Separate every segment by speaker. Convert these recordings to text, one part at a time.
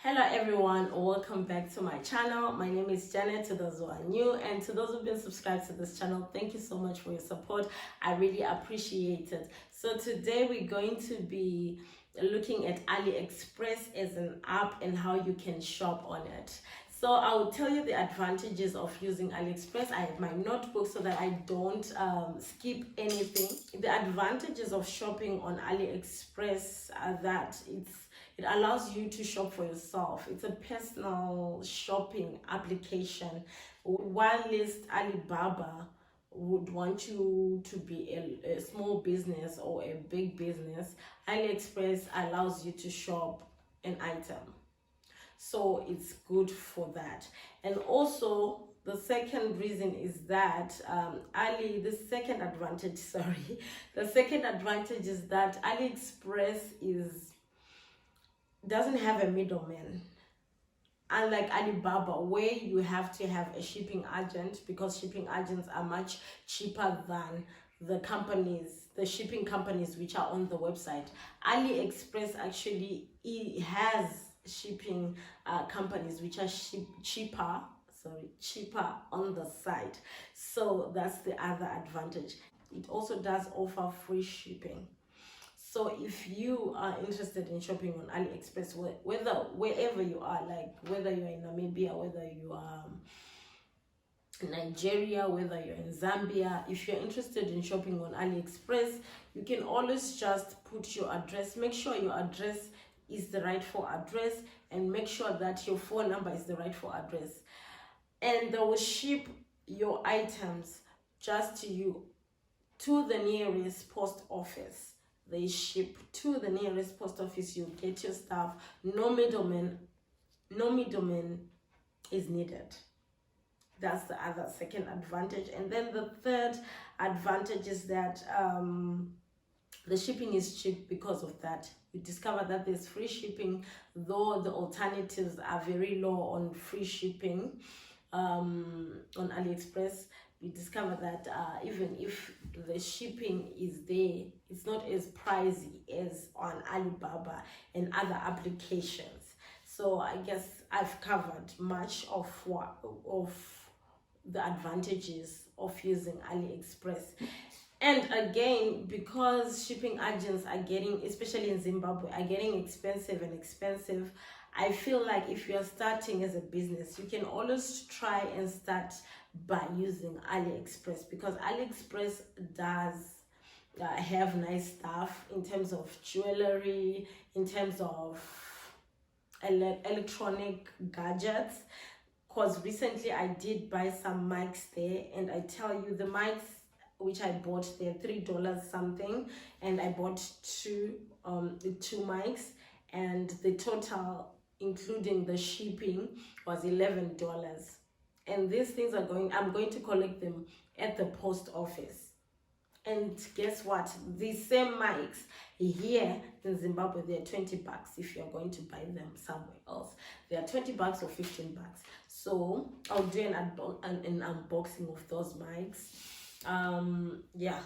Speaker 1: Hello everyone, welcome back to my channel. My name is Janet, to those who are new, and to those who've been subscribed to this channel, thank you so much for your support. I really appreciate it. So today we're going to be looking at AliExpress as an app and how you can shop on it. So I will tell you the advantages of using AliExpress. I have my notebook so that I don't skip anything. The advantages of shopping on AliExpress are that it allows you to shop for yourself. It's a personal shopping application. While Alibaba would want you to be a small business or a big business, AliExpress allows you to shop an item. So it's good for that. And also the second reason is that the second advantage is that AliExpress doesn't have a middleman, unlike Alibaba, where you have to have a shipping agent, because shipping agents are much cheaper than the shipping companies which are on the website. AliExpress actually has shipping companies which are cheaper on the site. So that's the other advantage. It also does offer free shipping. So if you are interested in shopping on AliExpress, wherever you are, like whether you're in Namibia, whether you are in Nigeria, whether you're in Zambia, if you're interested in shopping on AliExpress, you can always just put your address. Make sure your address is the rightful address, and make sure that your phone number is the rightful address. And they will ship your items just to you, to the nearest post office. They ship to the nearest post office. You get your stuff. No middleman is needed. That's the other second advantage. And then the third advantage is that the shipping is cheap. Because of that, you discover that there's free shipping, though the alternatives are very low on free shipping on AliExpress. You discover that even if the shipping is there, it's not as pricey as on Alibaba and other applications. So I guess I've covered much of the advantages of using AliExpress. And again, because shipping agents are getting, especially in Zimbabwe, are getting expensive, I feel like if you're starting as a business, you can always try and start by using AliExpress, because AliExpress does have nice stuff in terms of jewelry, in terms of electronic gadgets. Because recently I did buy some mics there, and I tell you, the mics which I bought there, $3 something, and I bought two mics, and the total including the shipping was $11. And these things I'm going to collect them at the post office. And guess what? These same mics here in Zimbabwe, they're $20 if you're going to buy them somewhere else. They are $20 or $15. So I'll do an unboxing of those mics. Yeah,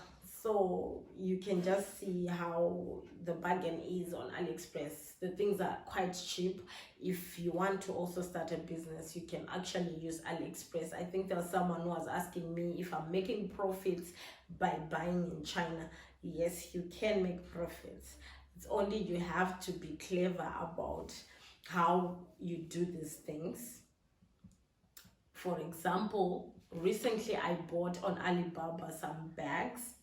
Speaker 1: so you can just see how the bargain is on AliExpress. The things are quite cheap. If you want to also start a business, you can actually use AliExpress. I think there was someone who was asking me if I'm making profits by buying in China. Yes, you can make profits. It's only you have to be clever about how you do these things. For example, recently I bought on Alibaba some bags.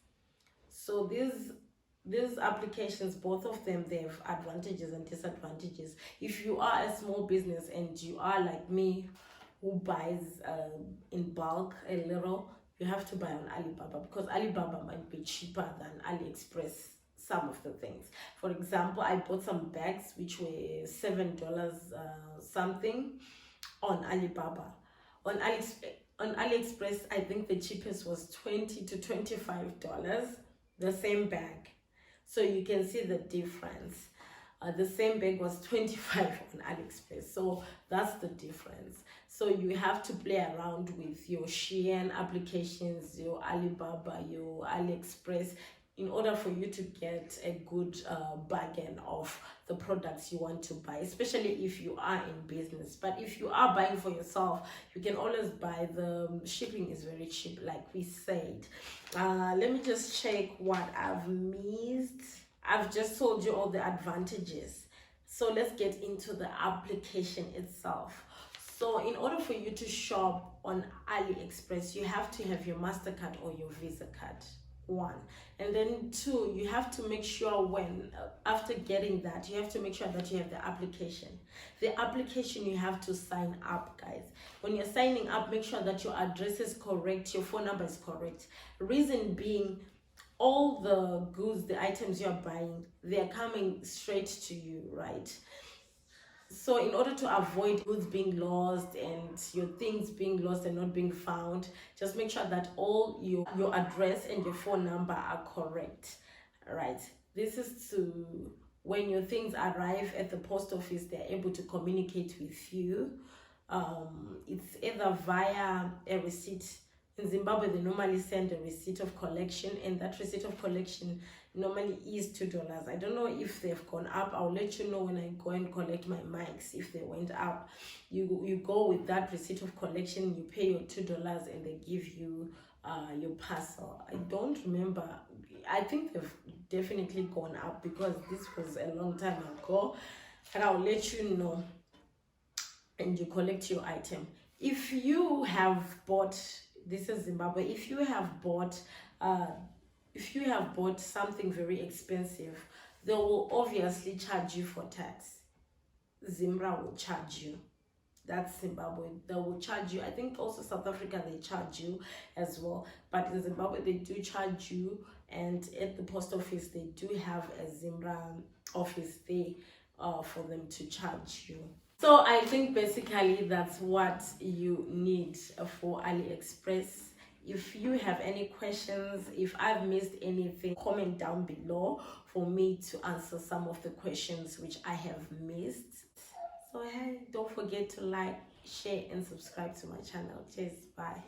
Speaker 1: So these applications, both of them, they have advantages and disadvantages. If you are a small business and you are like me, who buys in bulk a little, you have to buy on Alibaba, because Alibaba might be cheaper than AliExpress some of the things. For example, I bought some bags which were $7 something on Alibaba. On AliExpress, I think the cheapest was $20 to $25, the same bag. So you can see the difference. The same bag was $25 on AliExpress. So that's the difference. So you have to play around with your Shein applications, your Alibaba, your AliExpress, in order for you to get a good bargain of the products you want to buy, especially if you are in business. But if you are buying for yourself, you can always buy. The shipping is very cheap, like we said. Let me just check what I've missed. I've just told you all the advantages, so let's get into the application itself. So in order for you to shop on AliExpress, you have to have your MasterCard or your Visa card, one. And then two, you have to make sure when after getting that, you have to make sure that you have the application. The application, you have to sign up, guys. When you're signing up, make sure that your address is correct, your phone number is correct. Reason being, all the goods, the items you're buying, they're coming straight to you, right? So in order to avoid goods being lost and your things being lost and not being found, just make sure that all your address and your phone number are correct. Right, this is to, when your things arrive at the post office, they're able to communicate with you. It's either via a receipt. In Zimbabwe, they normally send a receipt of collection, and that receipt of collection normally is $2. I don't know if they've gone up. I'll let you know when I go and collect my mics if they went up. You go with that receipt of collection, you pay your $2, and they give you your parcel. I don't remember. I think they've definitely gone up because this was a long time ago, and I'll let you know. And you collect your item. If you have bought, this is Zimbabwe, if you have bought something very expensive, they will obviously charge you for tax. Zimbra will charge you. That's Zimbabwe. They will charge you. I think also South Africa, they charge you as well. But in Zimbabwe, they do charge you. And at the post office, they do have a Zimbra office there for them to charge you. So I think basically that's what you need for AliExpress. If you have any questions, if I've missed anything, comment down below for me to answer some of the questions which I have missed. So hey, don't forget to like, share and subscribe to my channel. Cheers, bye.